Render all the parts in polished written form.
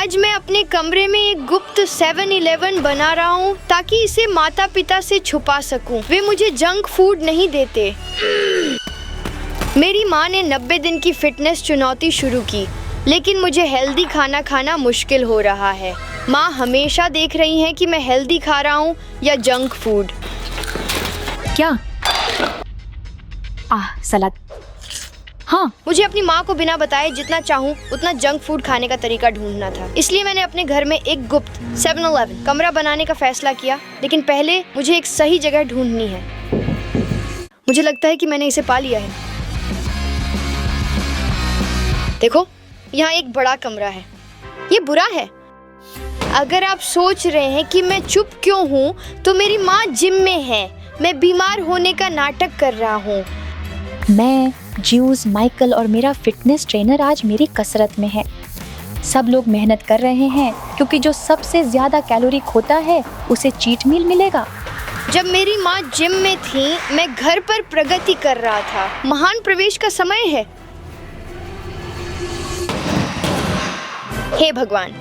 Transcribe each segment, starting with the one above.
आज मैं अपने कमरे में एक गुप्त 7-Eleven बना रहा हूँ ताकि इसे माता पिता से छुपा सकूं। वे मुझे जंक फूड नहीं देते। मेरी माँ ने 90 दिन की फिटनेस चुनौती शुरू की, लेकिन मुझे हेल्दी खाना खाना मुश्किल हो रहा है। माँ हमेशा देख रही हैं कि मैं हेल्दी खा रहा हूँ या जंक फूड। क्या? सलाद। हाँ, मुझे अपनी माँ को बिना बताए जितना चाहूँ उतना जंक फूड खाने का तरीका ढूंढना था। इसलिए मैंने अपने घर में एक गुप्त 7-Eleven कमरा बनाने का फैसला किया, लेकिन पहले मुझे एक सही जगह ढूंढनी है। मुझे लगता है कि मैंने इसे पा लिया है। देखो, यहाँ एक बड़ा कमरा है। ये बुरा है। अगर आप सोच रहे हैं कि मैं चुप क्यों हूँ, तो मेरी माँ जिम में है। मैं बीमार होने का नाटक कर रहा हूँ। मैं, ज्यूस, माइकल और मेरा फिटनेस ट्रेनर आज मेरी कसरत में है। सब लोग मेहनत कर रहे हैं क्योंकि जो सबसे ज्यादा कैलोरी खोता है उसे चीट मील मिलेगा। जब मेरी माँ जिम में थी, मैं घर पर प्रगति कर रहा था। महान प्रवेश का समय है। हे भगवान,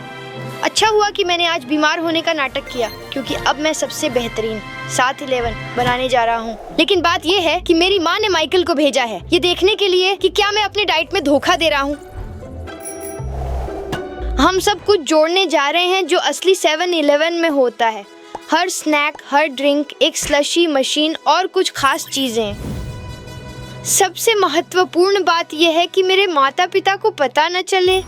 अच्छा हुआ कि मैंने आज बीमार होने का नाटक किया, क्योंकि अब मैं सबसे बेहतरीन 7-Eleven बनाने जा रहा हूँ। लेकिन बात यह है कि मेरी माँ ने माइकल को भेजा है, ये देखने के लिए कि क्या मैं अपने डाइट में धोखा दे रहा हूँ। हम सब कुछ जोड़ने जा रहे हैं जो असली 7-Eleven में होता है। हर स्नैक, हर ड्रिंक, एक स्लशी मशीन और कुछ खास चीजें। सबसे महत्वपूर्ण बात यह है कि मेरे माता पिता को पता न चले।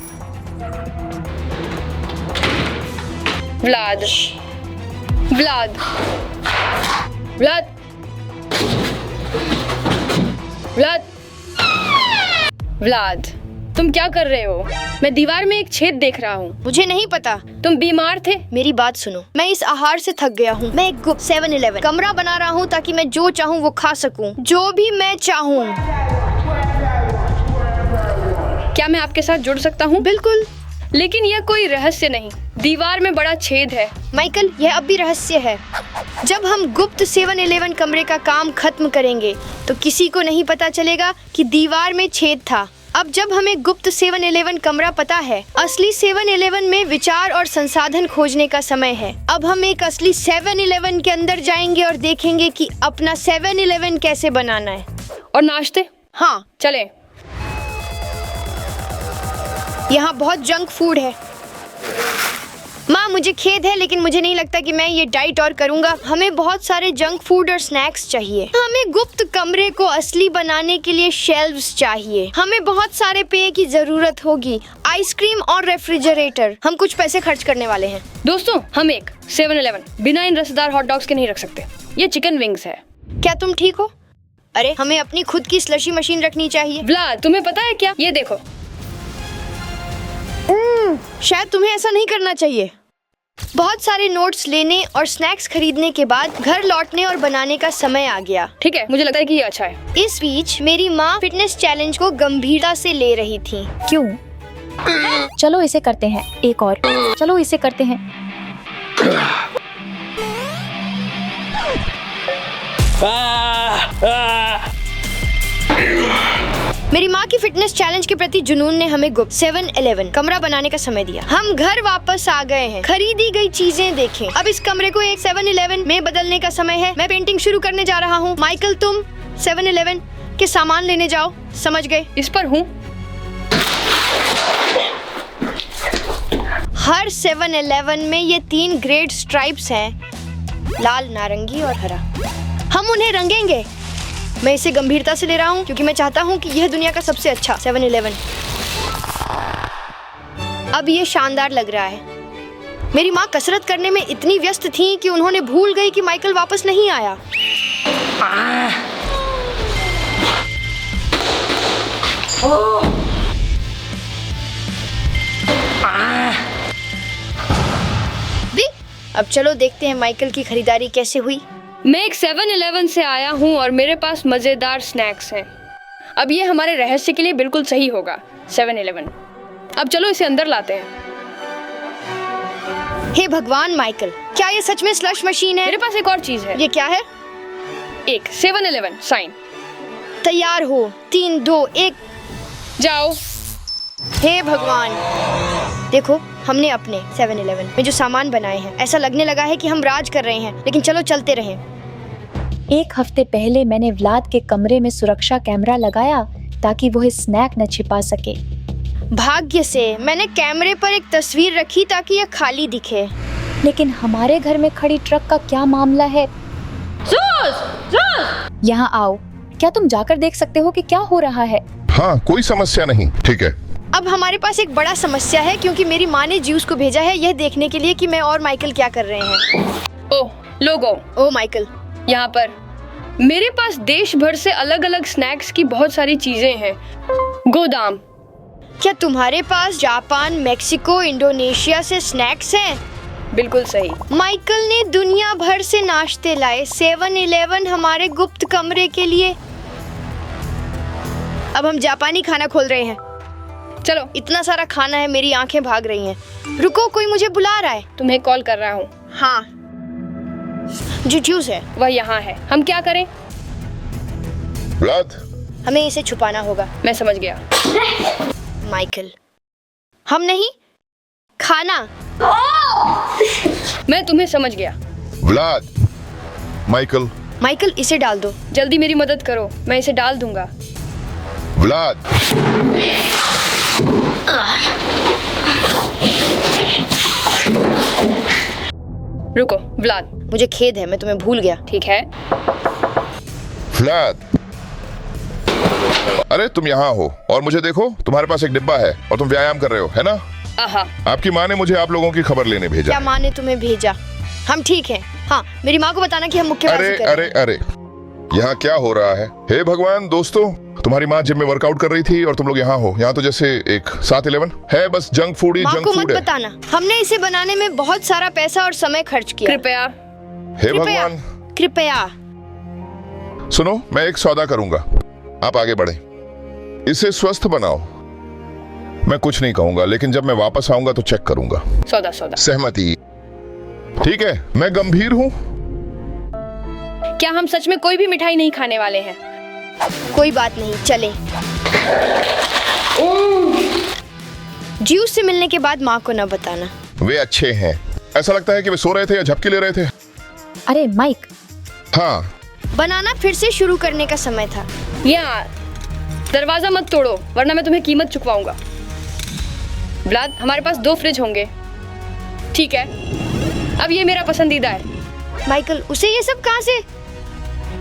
Vlad, Vlad, Vlad, Vlad, Vlad, तुम क्या कर रहे हो? मैं दीवार में एक छेद देख रहा हूँ। मुझे नहीं पता। तुम बीमार थे? मेरी बात सुनो, मैं इस आहार से थक गया हूँ। मैं एक गुप्त 7-Eleven कमरा बना रहा हूँ ताकि मैं जो चाहूँ वो खा सकूँ, जो भी मैं चाहूँ। क्या मैं आपके साथ जुड़ सकता हूँ? बिल्कुल, लेकिन यह कोई रहस्य नहीं। दीवार में बड़ा छेद है। माइकल, यह अब भी रहस्य है। जब हम गुप्त 7-Eleven कमरे का काम खत्म करेंगे तो किसी को नहीं पता चलेगा कि दीवार में छेद था। अब जब हमें गुप्त 7-Eleven कमरा पता है, असली 7-Eleven में विचार और संसाधन खोजने का समय है। अब हम एक असली 7-Eleven के अंदर जाएंगे और देखेंगे कि अपना 7-Eleven कैसे बनाना है। और नाश्ते? हाँ, चलें। यहाँ बहुत जंक फूड है। माँ, मुझे खेद है, लेकिन मुझे नहीं लगता कि मैं ये डाइट और करूँगा। हमें बहुत सारे जंक फूड और स्नैक्स चाहिए। हमें गुप्त कमरे को असली बनाने के लिए शेल्व्स चाहिए। हमें बहुत सारे पेय की जरूरत होगी, आइसक्रीम और रेफ्रिजरेटर। हम कुछ पैसे खर्च करने वाले हैं। दोस्तों, हम एक 7-Eleven बिना इन रसदार हॉट डॉग्स के नहीं रख सकते। ये चिकन विंग्स है। क्या तुम ठीक हो? अरे, हमें अपनी खुद की स्लशी मशीन रखनी चाहिए। व्लाद, तुम्हें पता है क्या? ये देखो। शायद तुम्हें ऐसा नहीं करना चाहिए। बहुत सारे नोट्स लेने और स्नैक्स खरीदने के बाद घर लौटने और बनाने का समय आ गया। ठीक है, मुझे लगता है कि ये अच्छा है। इस बीच मेरी माँ फिटनेस चैलेंज को गंभीरता से ले रही थी। क्यों? चलो इसे करते हैं। एक और। चलो इसे करते हैं। मेरी माँ की फिटनेस चैलेंज के प्रति जुनून ने हमें गुप्त 7-Eleven कमरा बनाने का समय दिया। हम घर वापस आ गए हैं। खरीदी गई चीजें देखें। अब इस कमरे को एक 7-Eleven में बदलने का समय है। मैं पेंटिंग शुरू करने जा रहा हूँ। माइकल, तुम 7-Eleven के सामान लेने जाओ। समझ गए? इस पर हूँ। हर 7-Eleven में ये 3 ग्रेड स्ट्राइप्स हैं, लाल, नारंगी और हरा। हम उन्हें रंगेंगे। मैं इसे गंभीरता से ले रहा हूँ क्योंकि मैं चाहता हूँ कि यह दुनिया का सबसे अच्छा 7-Eleven। अब ये शानदार लग रहा है। मेरी माँ कसरत करने में इतनी व्यस्त थी कि उन्होंने भूल गई कि माइकल वापस नहीं आया। अब चलो देखते हैं माइकल की खरीदारी कैसे हुई। मैं एक 7-Eleven से आया हूँ और मेरे पास मजेदार स्नैक्स हैं। अब ये हमारे रहस्य के लिए बिल्कुल सही होगा। 7-Eleven। अब चलो इसे अंदर लाते हैं। हे भगवान माइकल, क्या ये सच में स्लश मशीन है? मेरे पास एक और चीज है। ये क्या है? एक 7-Eleven साइन। तैयार हो। 3, 2, 1 जाओ। हे भगवान, देखो हमने अपने 7-Eleven में जो सामान बनाए हैं, ऐसा लगने लगा है कि हम राज कर रहे हैं, लेकिन चलो चलते रहें। 1 हफ्ते पहले मैंने व्लाद के कमरे में सुरक्षा कैमरा लगाया ताकि वो इस स्नैक न छिपा सके। भाग्य से मैंने कैमरे पर एक तस्वीर रखी ताकि यह खाली दिखे। लेकिन हमारे घर में खड़ी ट्रक का क्या मामला है? यहाँ आओ, क्या तुम जाकर देख सकते हो कि क्या हो रहा है? हाँ, कोई समस्या नहीं, ठीक है। अब हमारे पास एक बड़ा समस्या है क्योंकि मेरी माँ ने ज्यूस को भेजा है यह देखने के लिए कि मैं और माइकल क्या कर रहे हैं। ओह लोगो, ओ माइकल, यहाँ पर मेरे पास देश भर से अलग अलग स्नैक्स की बहुत सारी चीजें हैं। गोदाम। क्या तुम्हारे पास जापान, मेक्सिको, इंडोनेशिया से स्नैक्स हैं? बिल्कुल सही। माइकल ने दुनिया भर से नाश्ते लाए। 7-Eleven हमारे गुप्त कमरे के लिए। अब हम जापानी खाना खोल रहे हैं। चलो, इतना सारा खाना है, मेरी आंखें भाग रही हैं। रुको, कोई मुझे बुला रहा है। तुम्हें कॉल कर रहा हूँ। हाँ, जो ज्यूस है वह यहाँ है। हम क्या करें? व्लाद, हमें इसे छुपाना होगा। मैं समझ गया। माइकल, हम नहीं खाना। मैं तुम्हें समझ गया। व्लाद, माइकल, माइकल, इसे डाल दो। जल्दी मेरी मदद करो, मैं इसे डाल दूंगा। व्लाद। रुको व्लाद, मुझे खेद है, मैं तुम्हें भूल गया। ठीक है। व्लाद, अरे तुम यहाँ हो और मुझे देखो, तुम्हारे पास एक डिब्बा है और तुम व्यायाम कर रहे हो, है ना? आहा, आपकी माँ ने मुझे आप लोगों की खबर लेने भेजा। क्या माँ ने तुम्हें भेजा? हम ठीक हैं। हाँ, मेरी माँ को बताना कि हम मुक्केबाजी अरे कर रहे अरे अरे, यहाँ क्या हो रहा है? हे भगवान दोस्तों, तुम्हारी माँ जिम में वर्कआउट कर रही थी और तुम लोग यहाँ हो। यहाँ तो जैसे एक 7-Eleven है, बस जंक फूड ही माँ जंक को मत फूड है। बताना, हमने इसे बनाने में बहुत सारा पैसा और समय खर्च किया। कृपया। हे कृपया, भगवान, कृपया। सुनो, मैं एक सौदा करूंगा, आप आगे बढ़े, इसे स्वस्थ बनाओ। मैं कुछ नहीं कहूंगा, लेकिन जब मैं वापस आऊंगा तो चेक करूंगा। सौदा सौदा। सहमति? ठीक है, मैं गंभीर हूँ। क्या हम सच में कोई भी मिठाई नहीं खाने वाले हैं? कोई बात नहीं, चले। ज्यूस से मिलने के बाद माँ को न बताना। वे अच्छे हैं। ऐसा लगता है कि वे सो रहे थे या झपकी ले रहे थे। अरे माइक, हाँ, बनाना फिर से शुरू करने का समय था। यार, दरवाजा मत तोड़ो वरना मैं तुम्हें कीमत चुकवाऊंगा। व्लाद, हमारे पास 2 फ्रिज होंगे। ठीक है, अब ये मेरा पसंदीदा है। माइकल, उसे ये सब कहाँ से?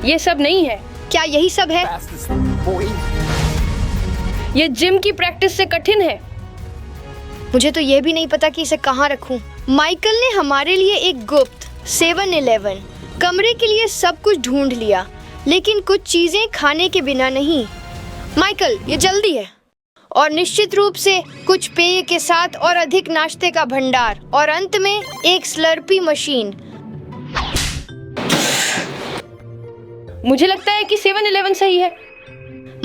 ये सब नहीं है। क्या यही सब है? ये जिम की प्रैक्टिस से कठिन है। मुझे तो ये भी नहीं पता कि इसे कहाँ रखूं। माइकल ने हमारे लिए एक गुप्त 7-Eleven कमरे के लिए सब कुछ ढूंढ लिया, लेकिन कुछ चीजें खाने के बिना नहीं। माइकल, ये जल्दी है। और निश्चित रूप से कुछ पेय के साथ और अधिक नाश्ते का भंडार, और अंत में एक स्लर्पी मशीन। मुझे लगता है कि 7-Eleven सही है।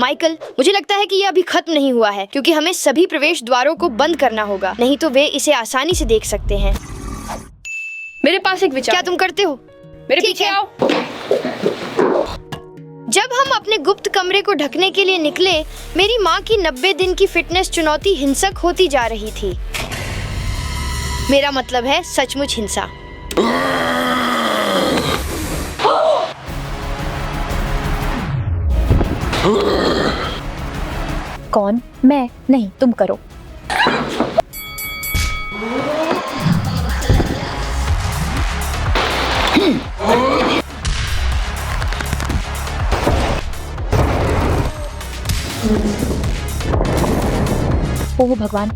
माइकल, मुझे लगता है कि यह अभी खत्म नहीं हुआ है, क्योंकि हमें सभी प्रवेश द्वारों को बंद करना होगा, नहीं तो वे इसे आसानी से देख सकते हैं। मेरे पास एक विचार। क्या तुम करते हो? मेरे ठीक पीछे है। आओ। जब हम अपने गुप्त कमरे को ढकने के लिए निकले, मेरी माँ की 90 दिन की फिटनेस चुनौती हिंसक होती जा रही थी। मेरा मतलब है सचमुच हिंसा। कौन? मैं नहीं, तुम करो। ओह भगवान,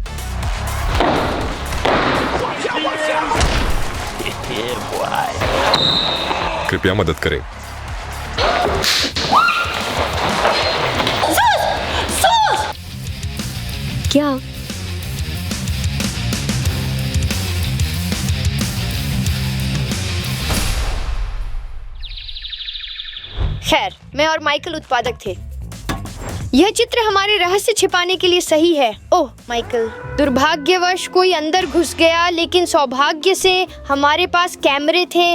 कृपया मदद करें। क्या? खैर, मैं और माइकल उत्पादक थे। यह चित्र हमारे रहस्य छिपाने के लिए सही है। ओह माइकल, दुर्भाग्यवश कोई अंदर घुस गया, लेकिन सौभाग्य से हमारे पास कैमरे थे।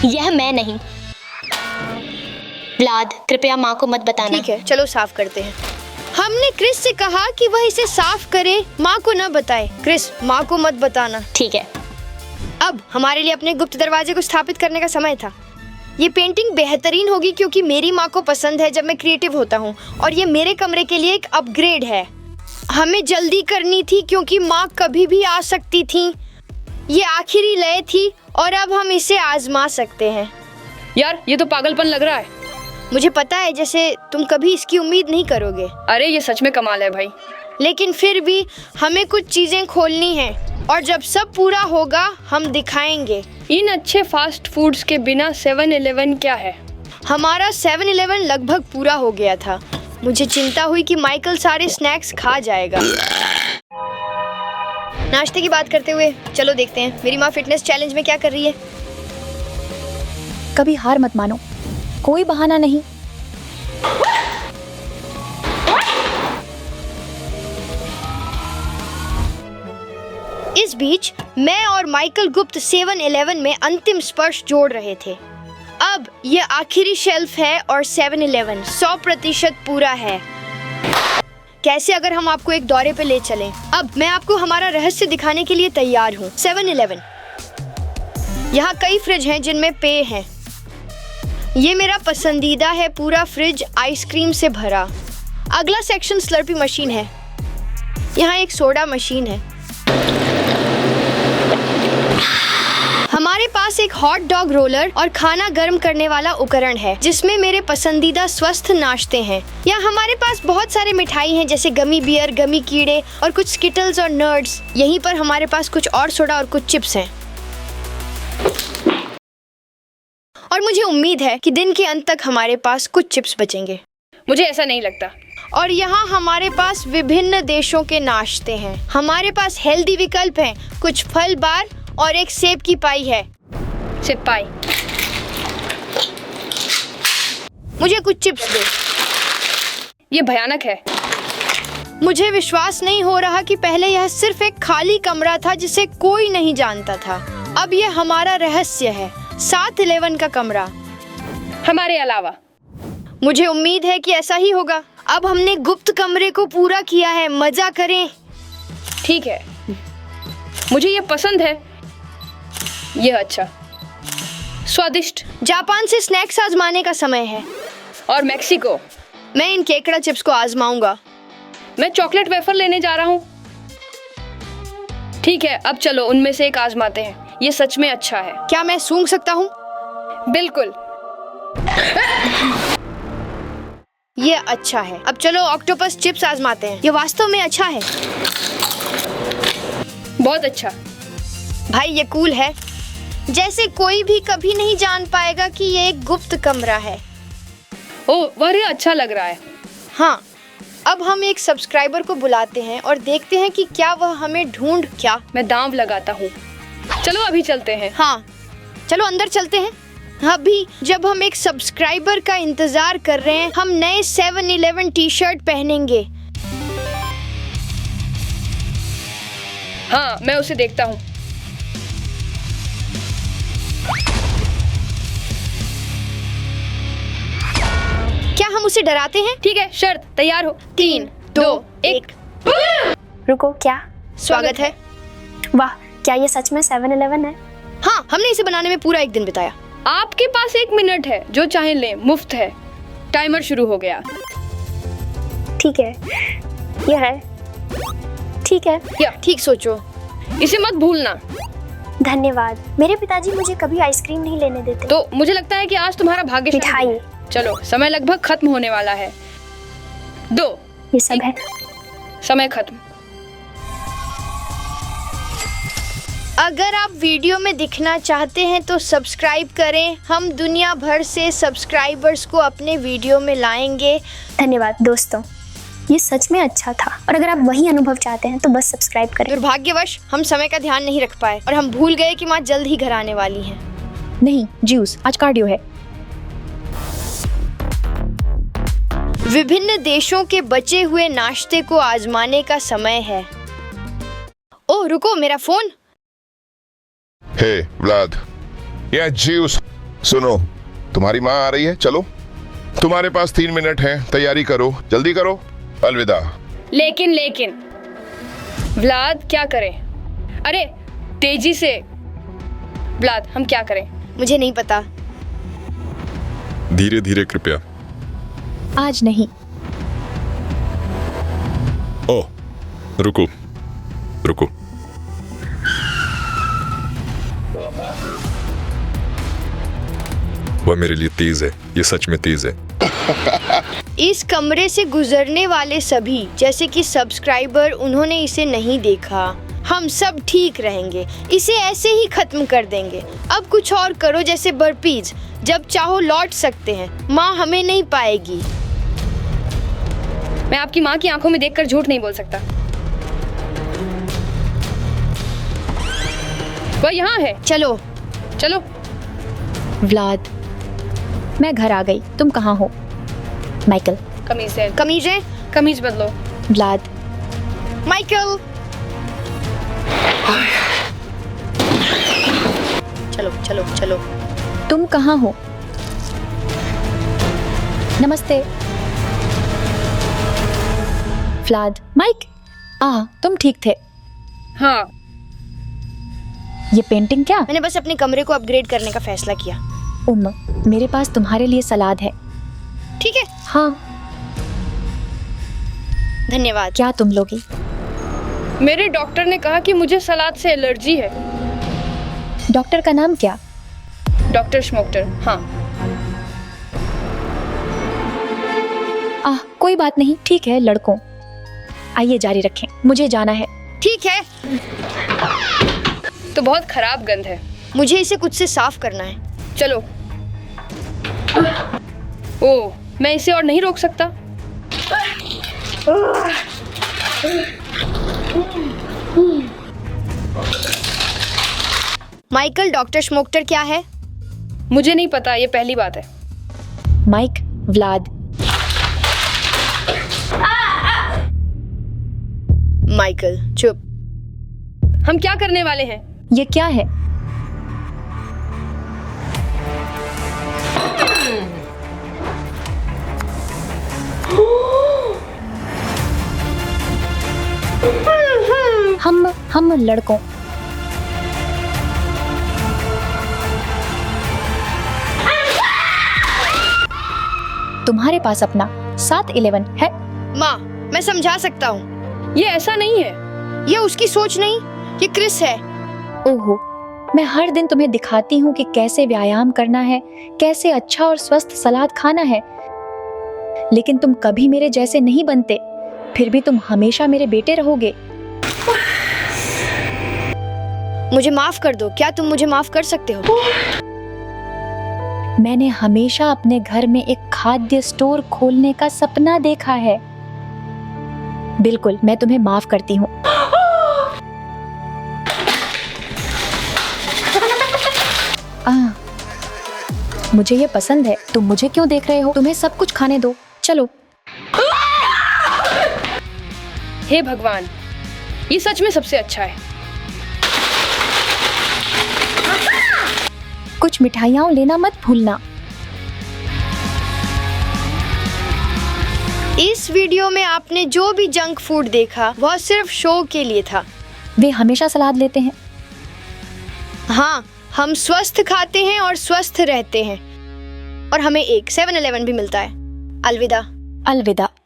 यह मैं नहीं। व्लाद, कृपया माँ को मत बताना। ठीक है, चलो साफ करते हैं। हमने क्रिस से कहा कि वह इसे साफ करे, माँ को न बताए। क्रिस, माँ को मत बताना। ठीक है। अब हमारे लिए अपने गुप्त दरवाजे को स्थापित करने का समय था। ये पेंटिंग बेहतरीन होगी क्योंकि मेरी माँ को पसंद है जब मैं क्रिएटिव होता हूँ, और ये मेरे कमरे के लिए एक अपग्रेड है। हमें जल्दी करनी थी क्योंकि माँ कभी भी आ सकती थी। ये आखिरी लय थी और अब हम इसे आजमा सकते हैं। यार, ये तो पागलपन लग रहा है। मुझे पता है, जैसे तुम कभी इसकी उम्मीद नहीं करोगे, अरे ये सच में कमाल है भाई। लेकिन फिर भी हमें कुछ चीजें खोलनी हैं और जब सब पूरा होगा हम दिखाएंगे। इन अच्छे फास्ट फूड्स के बिना 7-Eleven क्या है? हमारा 7-Eleven लगभग पूरा हो गया था। मुझे चिंता हुई कि माइकल सारे स्नैक्स खा जाएगा। नाश्ते की बात करते हुए चलो देखते हैं मेरी माँ फिटनेस चैलेंज में क्या कर रही है। कभी हार मत मानो, कोई बहाना नहीं। इस बीच मैं और माइकल गुप्त 7-Eleven में अंतिम स्पर्श जोड़ रहे थे। अब ये आखिरी शेल्फ है और 7-Eleven 100% पूरा है। कैसे अगर हम आपको एक दौरे पे ले चलें? अब मैं आपको हमारा रहस्य दिखाने के लिए तैयार हूँ। 7-Eleven, यहाँ कई फ्रिज हैं जिनमें पेय हैं। ये मेरा पसंदीदा है, पूरा फ्रिज आइसक्रीम से भरा। अगला सेक्शन स्लर्पी मशीन है। यहाँ एक सोडा मशीन है। हमारे पास एक हॉट डॉग रोलर और खाना गर्म करने वाला उपकरण है जिसमें मेरे पसंदीदा स्वस्थ नाश्ते हैं। यहाँ हमारे पास बहुत सारे मिठाई हैं जैसे गमी बियर, गमी कीड़े और कुछ स्किटल्स और नर्ड्स। यहीं पर हमारे पास कुछ और सोडा और कुछ चिप्स हैं। और मुझे उम्मीद है कि दिन के अंत तक हमारे पास कुछ चिप्स बचेंगे। मुझे ऐसा नहीं लगता। और यहाँ हमारे पास विभिन्न देशों के नाश्ते हैं। हमारे पास हेल्दी विकल्प हैं, कुछ फल बार और एक सेब की पाई है। सेब पाई। मुझे कुछ चिप्स दो। ये भयानक है। मुझे विश्वास नहीं हो रहा कि पहले यह सिर्फ एक खाली कमरा था जिसे कोई नहीं जानता था। अब यह हमारा रहस्य है, 7-Eleven का कमरा। हमारे अलावा मुझे उम्मीद है कि ऐसा ही होगा। अब हमने गुप्त कमरे को पूरा किया है, मजा करें। ठीक है, मुझे ये पसंद है। यह अच्छा, स्वादिष्ट। जापान से स्नैक्स आजमाने का समय है। और मैक्सिको। मैं इन केकड़ा चिप्स को आजमाऊंगा। मैं चॉकलेट वेफर लेने जा रहा हूँ। ठीक है, अब चलो उनमें से एक आजमाते हैं। ये सच में अच्छा है। क्या मैं सूंघ सकता हूँ? बिल्कुल। ये अच्छा है। अब चलो ऑक्टोपस चिप्स आजमाते हैं। ये वास्तव में अच्छा है। बहुत अच्छा। भाई ये कूल है। जैसे कोई भी कभी नहीं जान पाएगा कि ये एक गुप्त कमरा है। ओह, वह ये अच्छा लग रहा है। हाँ, अब हम एक सब्सक्राइबर को बुलाते हैं और देखते हैं कि क्या वह हमें ढूंढ। क्या मैं दांव लगाता हूँ। चलो अभी चलते हैं। हाँ, चलो अंदर चलते हैं। अभी जब हम एक सब्सक्राइबर का इंतजार कर रहे हैं, हम नए 7-Eleven टी-शर्ट पहनेंगे। हाँ, मैं उसे देखता हूँ। क्या हम उसे डराते हैं? ठीक है, शर्त तैयार हो। 3, 2, 1। रुको, क्या? स्वागत है। वाह, क्या ये सच में 7-Eleven है? हाँ, हमने इसे बनाने में पूरा एक दिन बिताया। आपके पास 1 मिनट है, जो चाहे लें, मुफ्त है। टाइमर शुरू हो गया। ठीक है, यह है। ठीक है। या ठीक सोचो। इसे मत भूलना। धन्यवाद। मेरे पिताजी मुझे कभी आइसक्रीम नहीं लेने देते। तो मुझे लगता है कि आज तुम्हारा भाग्य मिठाई। चलो, समय लगभग खत्म होने वाला है। 2, ये सब है। समय खत्म। अगर आप वीडियो में दिखना चाहते हैं तो सब्सक्राइब करें। हम दुनिया भर से सब्सक्राइबर्स को अपने वीडियो में लाएंगे। धन्यवाद दोस्तों, ये सच में अच्छा था। और अगर आप वही अनुभव चाहते हैं तो बस सब्सक्राइब करें। दुर्भाग्यवश हम समय का ध्यान नहीं रख पाए और हम भूल गए कि माँ जल्द ही घर आने वाली हैं। नहीं ज्यूस, आज कार्डियो है। विभिन्न देशों के बचे हुए नाश्ते को आजमाने का समय है। ओह रुको, मेरा फोन। हे व्लाद, यह जीउस। सुनो, तुम्हारी माँ आ रही है, चलो। तुम्हारे पास 3 मिनट हैं, तैयारी करो, जल्दी करो। अलविदा। लेकिन व्लाद क्या करें? अरे तेजी से व्लाद, हम क्या करें? मुझे नहीं पता। धीरे धीरे कृपया। आज नहीं। ओह, रुको। वह मेरे लिए तेज है, ये सच में तेज है। इस कमरे से गुजरने वाले सभी, जैसे कि सब्सक्राइबर, उन्होंने इसे नहीं देखा। हम सब ठीक रहेंगे, इसे ऐसे ही खत्म कर देंगे। अब कुछ और करो, जैसे बर्पीज। जब चाहो लौट सकते हैं, माँ हमें नहीं पाएगी। मैं आपकी माँ की आंखों में देखकर झूठ नहीं बोल सकता। वह यहाँ है। चलो। व्लाद, मैं घर आ गई। तुम कहाँ हो? माइकल। कमीज बदलो। व्लाद। माइकल। चलो। तुम कहाँ हो? नमस्ते। व्लाद। माइक। तुम ठीक थे? हाँ। ये पेंटिंग क्या? मैंने बस अपने कमरे को अपग्रेड करने का फैसला किया। मेरे पास तुम्हारे लिए सलाद है। ठीक है। हाँ। धन्यवाद। क्या तुम लोगी? मेरे डॉक्टर ने कहा कि मुझे सलाद से एलर्जी है। डॉक्टर का नाम क्या? डॉक्टर श्मोक्टर। हाँ। कोई बात नहीं, ठीक है लड़कों। आइए जारी रखें, मुझे जाना है। ठीक है। तो बहुत खराब गंध है। मुझे इसे कुछ से साफ करना है। चलो। ओह, मैं इसे और नहीं रोक सकता। माइकल, डॉक्टर श्मोक्टर क्या है? मुझे नहीं पता, ये पहली बात है। माइक। व्लाद। माइकल चुप। हम क्या करने वाले हैं? ये क्या है? हम लड़कों। तुम्हारे पास अपना 7-11 है? माँ, मैं समझा सकता हूँ। ये ऐसा नहीं है। ये उसकी सोच नहीं, ये क्रिस है। ओहो, मैं हर दिन तुम्हें दिखाती हूँ कि कैसे व्यायाम करना है, कैसे अच्छा और स्वस्थ सलाद खाना है, लेकिन तुम कभी मेरे जैसे नहीं बनते। फिर भी तुम हमेशा मेरे बेटे रहोगे। मुझे माफ कर दो। क्या तुम मुझे माफ कर सकते हो? मैंने हमेशा अपने घर में एक खाद्य स्टोर खोलने का सपना देखा है। बिल्कुल, मैं तुम्हें माफ करती हूँ। मुझे ये पसंद है। तुम मुझे क्यों देख रहे हो? तुम्हें सब कुछ खाने दो। चलो। हे भगवान, ये सच में सबसे अच्छा है। कुछ मिठाइयाँ लेना मत भूलना। इस वीडियो में आपने जो भी जंक फूड देखा, वह सिर्फ शो के लिए था। वे हमेशा सलाद लेते हैं। हाँ, हम स्वस्थ खाते हैं और स्वस्थ रहते हैं, और हमें एक 7-11 भी मिलता है। अलविदा। अलविदा।